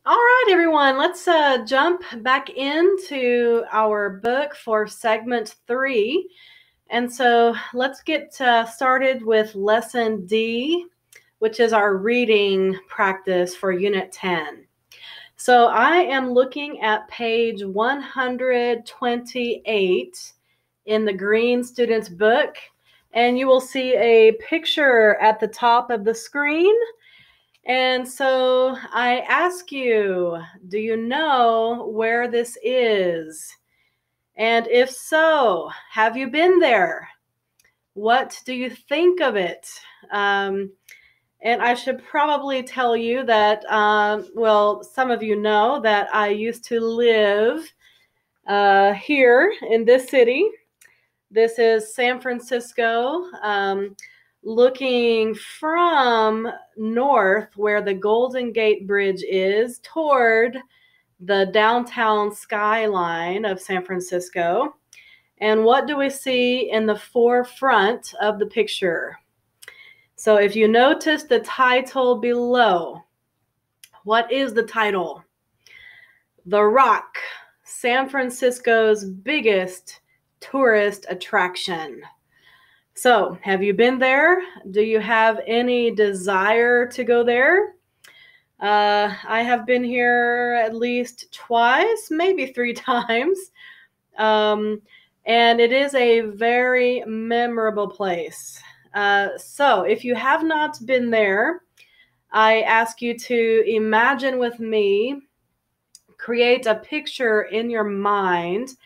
All right, everyone, let's jump back into our book for segment 3. And so let's get started with lesson D, which is our reading practice for unit 10. So I am looking at page 128 in the Green Student's book, and you will see a picture at the top of the screen. And so I ask you, do you know where this is? And if so, have you been there? What do you think of it? And I should probably tell you that, some of you know that I used to live here in this city. This is San Francisco. Looking from north where the Golden Gate Bridge is toward the downtown skyline of San Francisco. And what do we see in the forefront of the picture? So if you notice the title below, what is the title? The Rock, San Francisco's biggest tourist attraction. So, have you been there? Do you have any desire to go there? I have been here at least twice, maybe 3 times. And it is a very memorable place. So, if you have not been there, I ask you to imagine with me, create a picture in your mind,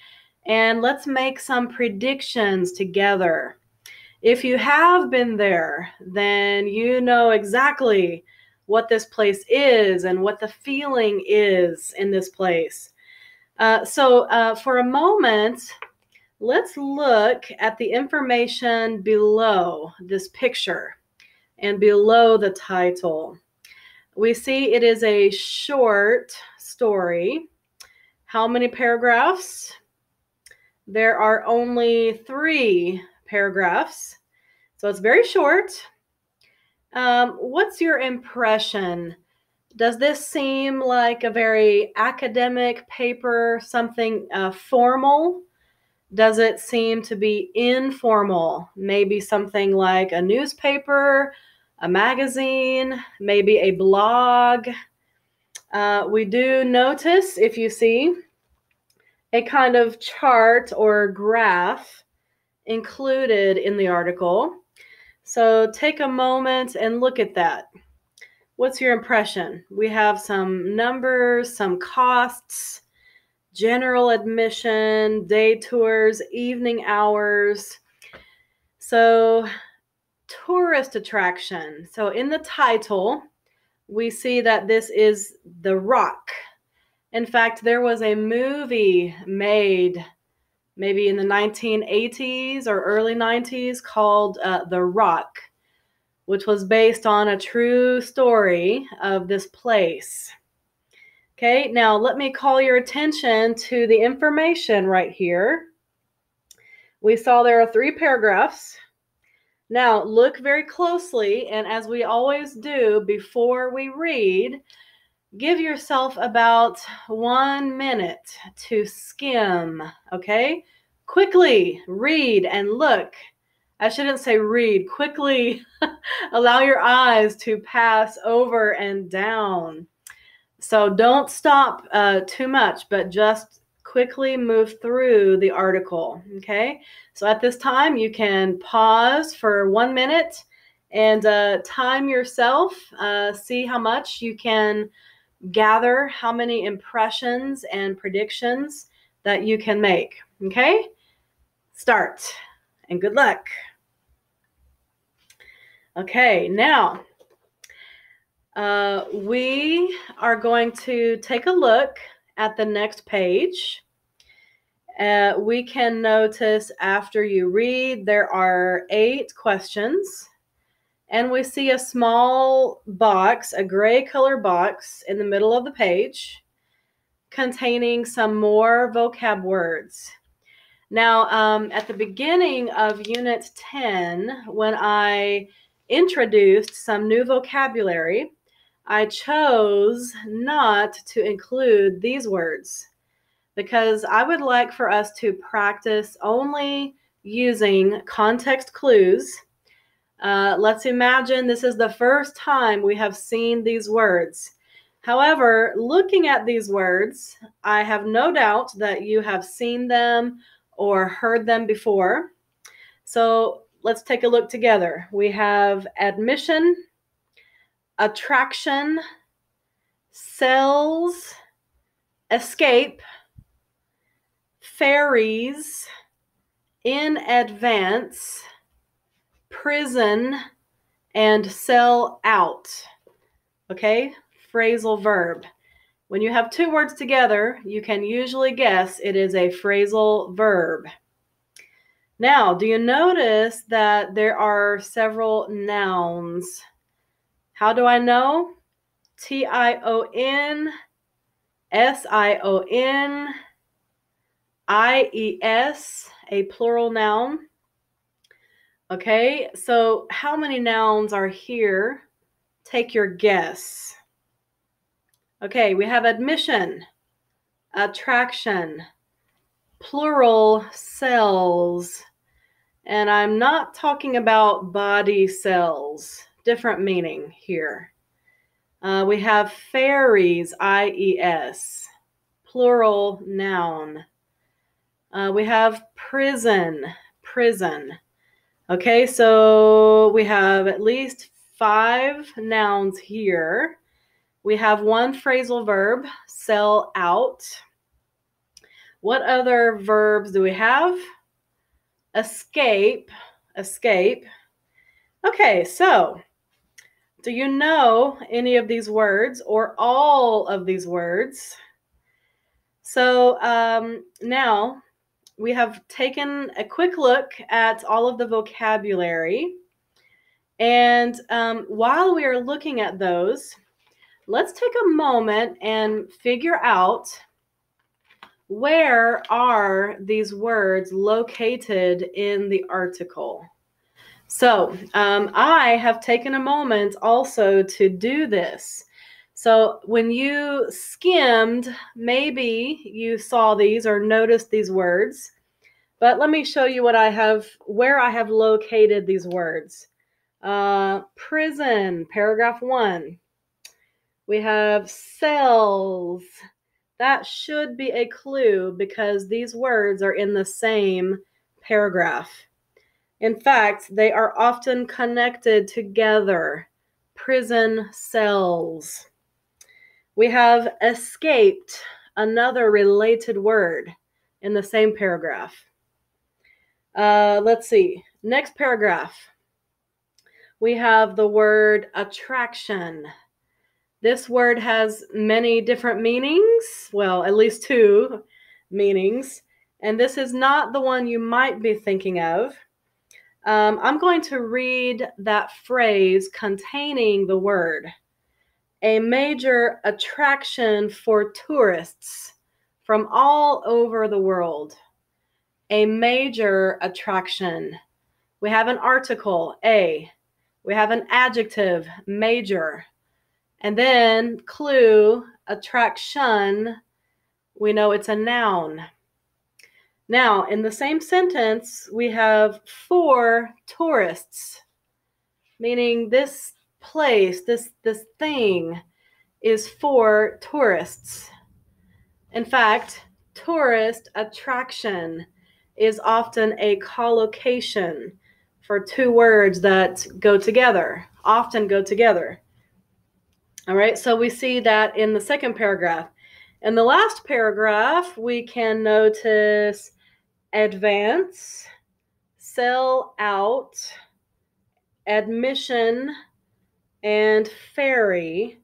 and let's make some predictions together. If you have been there, then you know exactly what this place is and what the feeling is in this place. So for a moment, let's look at the information below this picture and below the title. We see it is a short story. How many paragraphs? There are only 3 paragraphs, so it's very short. What's your impression? Does this seem like a very academic paper, something formal? Does it seem to be informal? Maybe something like a newspaper, a magazine, maybe a blog. We do notice, if you see, a kind of chart or graph included in the article. So take a moment and look at that. What's your impression? We have some numbers, some costs, general admission, day tours, evening hours. So tourist attraction. So in the title, we see that this is The Rock. In fact, there was a movie made maybe in the 1980s or early 90s called The Rock, which was based on a true story of this place. Okay, now let me call your attention to the information right here. We saw there are 3 paragraphs. Now look very closely, and as we always do before we read, give yourself about 1 minute to skim, okay? Quickly read and look. I shouldn't say read, quickly allow your eyes to pass over and down. So don't stop too much, but just quickly move through the article, okay? So at this time, you can pause for 1 minute and time yourself, see how much you can gather, how many impressions and predictions that you can make, okay? Start, and good luck. Okay, now we are going to take a look at the next page. We can notice after you read, there are 8 questions. And we see a small box, a gray color box in the middle of the page containing some more vocab words. Now, at the beginning of Unit 10, when I introduced some new vocabulary, I chose not to include these words because I would like for us to practice only using context clues. Let's imagine this is the first time we have seen these words. However, looking at these words, I have no doubt that you have seen them or heard them before. So let's take a look together. We have admission, attraction, cells, escape, ferries, in advance, prison, and sell out. Okay, phrasal verb. When you have two words together, you can usually guess it is a phrasal verb. Now, do you notice that there are several nouns? How do I know? T-I-O-N, S-I-O-N, I-E-S, a plural noun. Okay, so how many nouns are here? Take your guess. Okay, we have admission, attraction, plural cells, and I'm not talking about body cells. Different meaning here. We have ferries, I-E-S, plural noun. We have prison, prison. Okay, so we have at least 5 nouns here. We have one phrasal verb, sell out. What other verbs do we have? Escape, escape. Okay, so do you know any of these words or all of these words? So now we have taken a quick look at all of the vocabulary. And while we are looking at those, let's take a moment and figure out where are these words located in the article. So I have taken a moment also to do this. So when you skimmed, maybe you saw these or noticed these words, but let me show you what I have, where I have located these words. Prison, paragraph 1. We have cells. That should be a clue because these words are in the same paragraph. In fact, they are often connected together. Prison cells. We have escaped, another related word in the same paragraph. Let's see. Next paragraph. We have the word attraction. This word has many different meanings. Well, at least 2 meanings. And this is not the one you might be thinking of. I'm going to read that phrase containing the word. A major attraction for tourists from all over the world. A major attraction. We have an article, a. We have an adjective, major. And then clue, attraction. We know it's a noun. Now, in the same sentence, we have for tourists, meaning this place, this thing is for tourists. In fact, tourist attraction is often a collocation for 2 words that go together, often go together. All right, so we see that in the second paragraph. In the last paragraph, we can notice advance, sell out, admission, and ferry.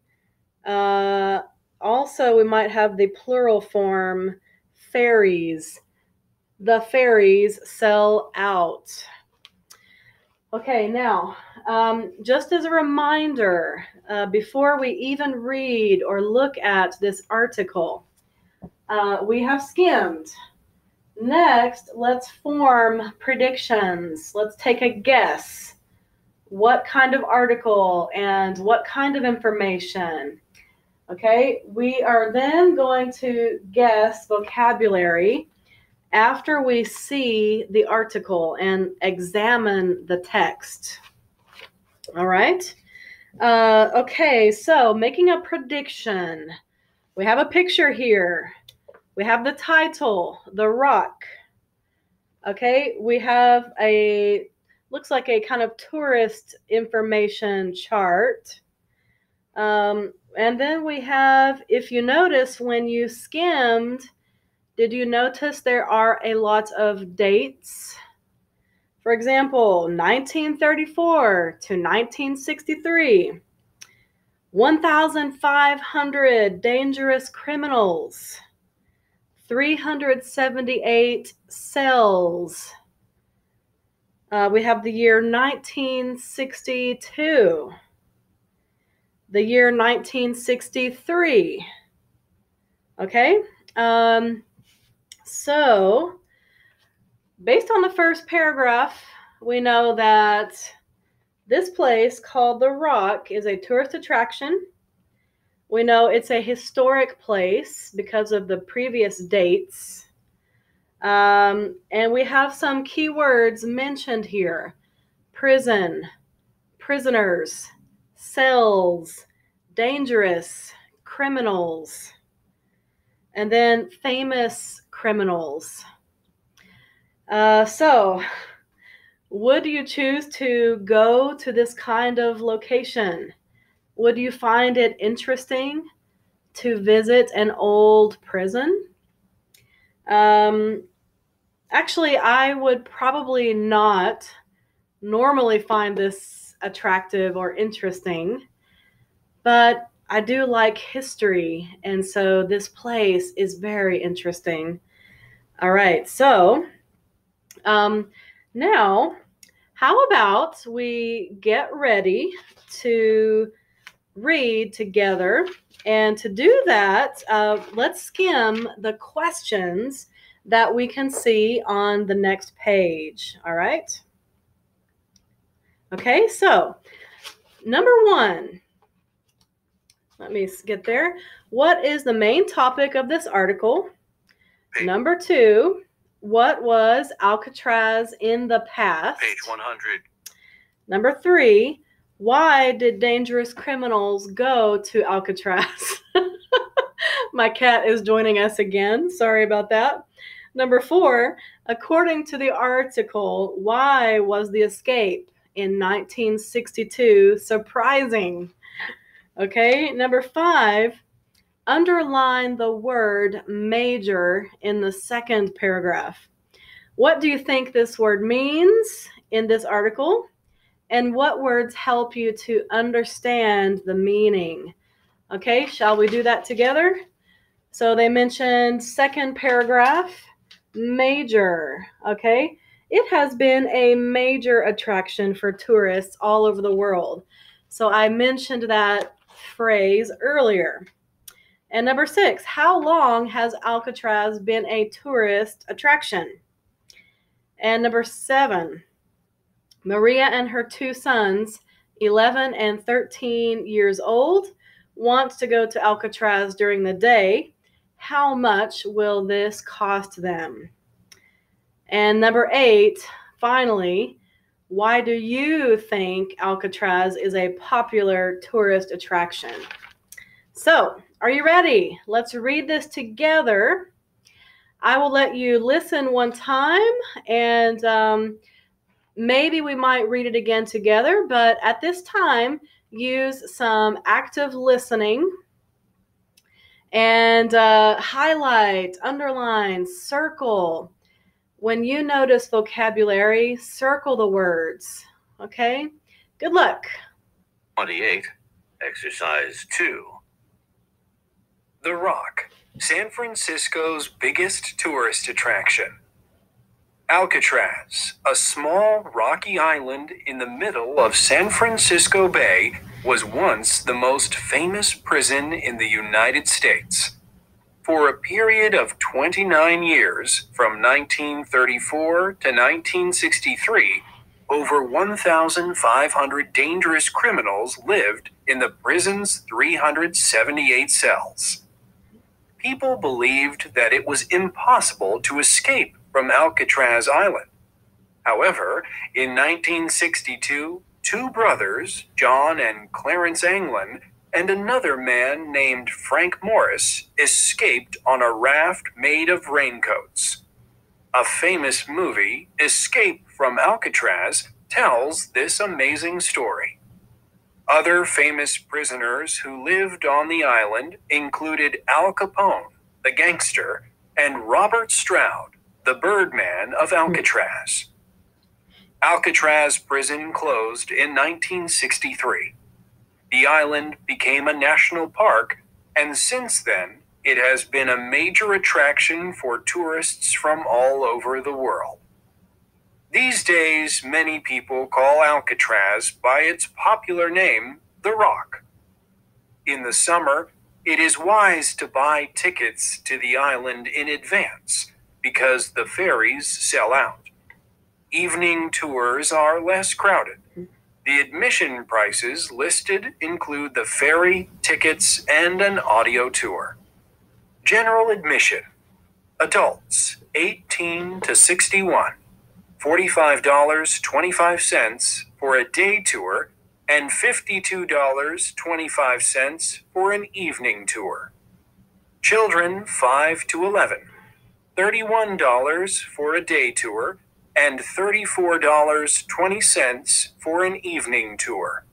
Also, we might have the plural form, ferries. The ferries sell out. Okay, now, just as a reminder, before we even read or look at this article, we have skimmed. Next, let's form predictions. Let's take a guess. what kind of article and what kind of information. Okay, we are then going to guess vocabulary after we see the article and examine the text. All right. Okay, so making a prediction. We have a picture here. We have the title, The Rock. Okay, we have looks like a kind of tourist information chart. And then we have, if you notice when you skimmed, did you notice there are a lot of dates? For example, 1934 to 1963, 1,500 dangerous criminals, 378 cells. We have the year 1962, the year 1963. Okay, so based on the first paragraph, we know that this place called The Rock is a tourist attraction. We know it's a historic place because of the previous dates. And we have some keywords mentioned here: prison, prisoners, cells, dangerous, criminals, and then famous criminals. So, would you choose to go to this kind of location? Would you find it interesting to visit an old prison? Actually, I would probably not normally find this attractive or interesting, but I do like history, and so this place is very interesting. All right, so now, how about we get ready to read together? And to do that, let's skim the questions that we can see on the next page. All right? Okay, so number 1, let me get there. What is the main topic of this article? Number 2, what was Alcatraz in the past? Page 100. Number 3, why did dangerous criminals go to Alcatraz? My cat is joining us again. Sorry about that. Number 4, according to the article, why was the escape in 1962 surprising? Okay, number 5, underline the word major in the second paragraph. What do you think this word means in this article? And what words help you to understand the meaning? Okay, shall we do that together? So they mentioned second paragraph, major. Okay, it has been a major attraction for tourists all over the world. So I mentioned that phrase earlier. And number 6, how long has Alcatraz been a tourist attraction? And number 7, Maria and her 2 sons, 11 and 13 years old, want to go to Alcatraz during the day. How much will this cost them? And number 8, finally, why do you think Alcatraz is a popular tourist attraction? So, are you ready? Let's read this together. I will let you listen one time, and maybe we might read it again together, but at this time, use some active listening and highlight, underline, circle. When you notice vocabulary, circle the words. Okay? Good luck. 28. Exercise 2. The Rock, San Francisco's biggest tourist attraction. Alcatraz, a small rocky island in the middle of San Francisco Bay, was once the most famous prison in the United States. For a period of 29 years, from 1934 to 1963, over 1,500 dangerous criminals lived in the prison's 378 cells. People believed that it was impossible to escape from Alcatraz Island. However, in 1962, two brothers, John and Clarence Anglin, and another man named Frank Morris escaped on a raft made of raincoats. A famous movie, Escape from Alcatraz, tells this amazing story. Other famous prisoners who lived on the island included Al Capone, the gangster, and Robert Stroud, the Birdman of Alcatraz. Alcatraz prison closed in 1963. The island became a national park, and since then, it has been a major attraction for tourists from all over the world. These days, many people call Alcatraz by its popular name, The Rock. In the summer, it is wise to buy tickets to the island in advance because the ferries sell out. Evening tours are less crowded. The admission prices listed include the ferry, tickets, and an audio tour. General admission. Adults 18 to 61. $45.25 for a day tour and $52.25 for an evening tour. Children 5 to 11. $31 for a day tour and $34.20 for an evening tour.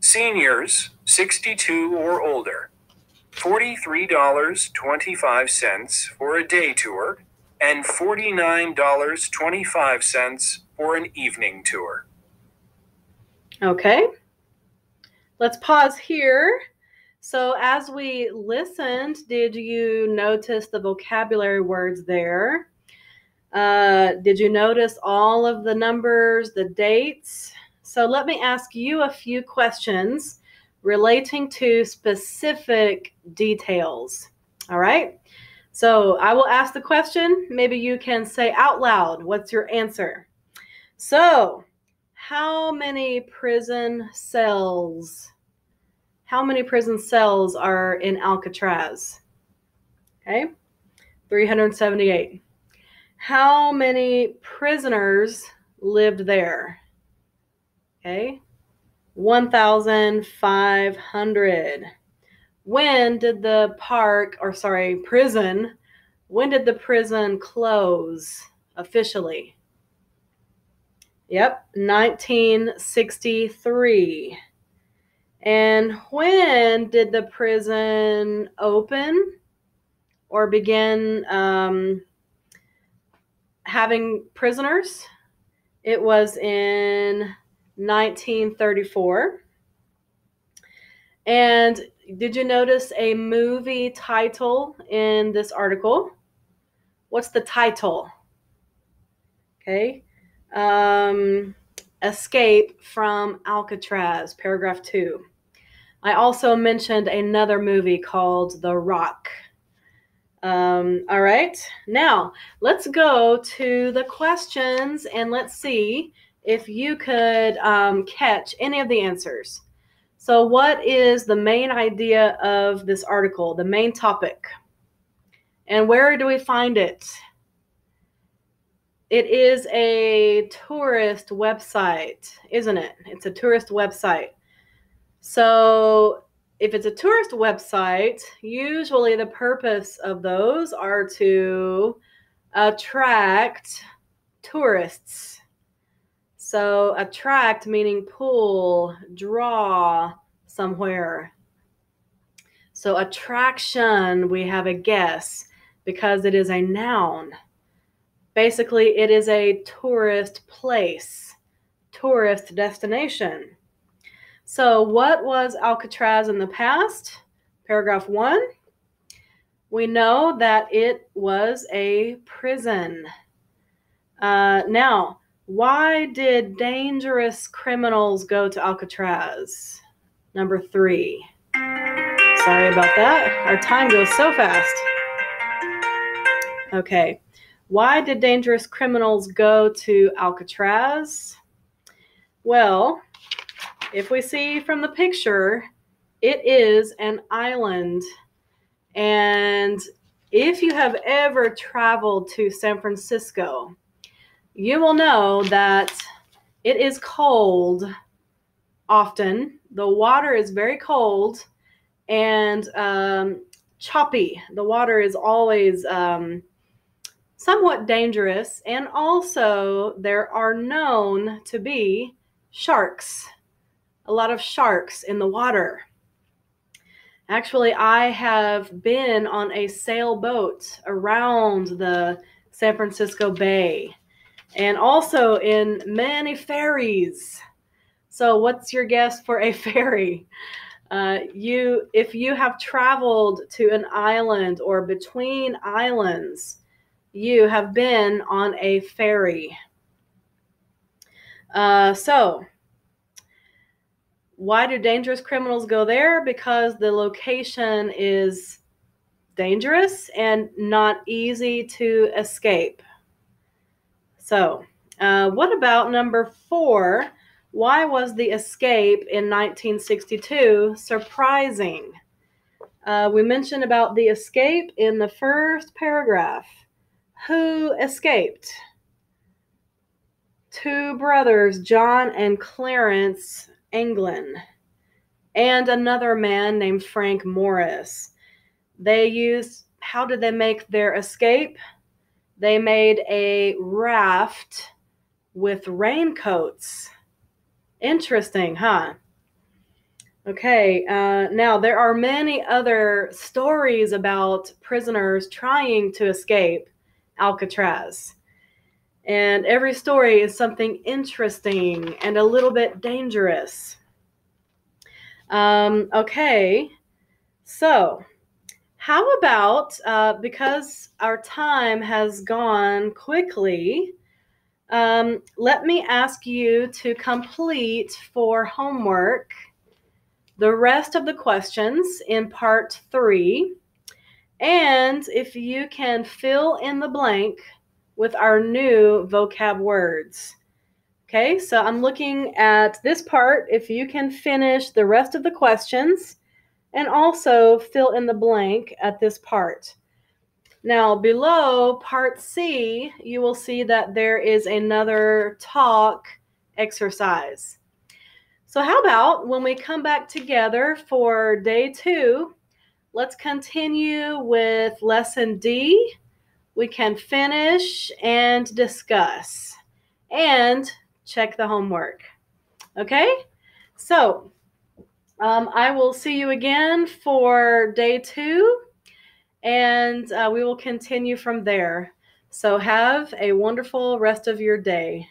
Seniors 62 or older, $43.25 for a day tour and $49.25 for an evening tour. Okay, let's pause here. So as we listened, did you notice the vocabulary words there? Did you notice all of the numbers, the dates? So let me ask you a few questions relating to specific details. All right. So I will ask the question. Maybe you can say out loud, what's your answer? So how many prison cells? How many prison cells are in Alcatraz? Okay. 378. How many prisoners lived there? Okay, 1,500. When did the prison, when did the prison close officially? Yep, 1963. And when did the prison open or begin having prisoners? It was in 1934. And did you notice a movie title in this article? What's the title? Okay. Escape from Alcatraz, paragraph 2. I also mentioned another movie called The Rock. All right, now let's go to the questions and let's see if you could catch any of the answers. So what is the main idea of this article, the main topic? And where do we find it? It is a tourist website, isn't it? It's a tourist website. So if it's a tourist website, usually the purpose of those are to attract tourists. So attract meaning pull, draw somewhere. So attraction, we have a guess because it is a noun. Basically, it is a tourist place, tourist destination. So what was Alcatraz in the past? Paragraph 1. We know that it was a prison. Now, why did dangerous criminals go to Alcatraz? Number 3. Sorry about that. Our time goes so fast. Okay. Why did dangerous criminals go to Alcatraz? Well, if we see from the picture, it is an island. And if you have ever traveled to San Francisco, you will know that it is cold often. The water is very cold and choppy. The water is always somewhat dangerous. And also, there are known to be sharks, a lot of sharks in the water. Actually, I have been on a sailboat around the San Francisco Bay and also in many ferries. So, what's your guess for a ferry? If you have traveled to an island or between islands, you have been on a ferry. So, why do dangerous criminals go there? Because the location is dangerous and not easy to escape. So, what about number 4? Why was the escape in 1962 surprising? We mentioned about the escape in the first paragraph. Who escaped? 2 brothers, John and Clarence Anglin, and another man named Frank Morris. How did they make their escape? They made a raft with raincoats. Interesting, huh? Okay, now there are many other stories about prisoners trying to escape Alcatraz. And every story is something interesting and a little bit dangerous. Okay, so how about, because our time has gone quickly, let me ask you to complete for homework the rest of the questions in part 3. And if you can fill in the blank with our new vocab words. Okay, so I'm looking at this part. If you can finish the rest of the questions and also fill in the blank at this part. Now, below part C, you will see that there is another talk exercise. So how about when we come back together for day 2, let's continue with lesson D. We can finish and discuss and check the homework. Okay? So, I will see you again for day 2, and we will continue from there. So have a wonderful rest of your day.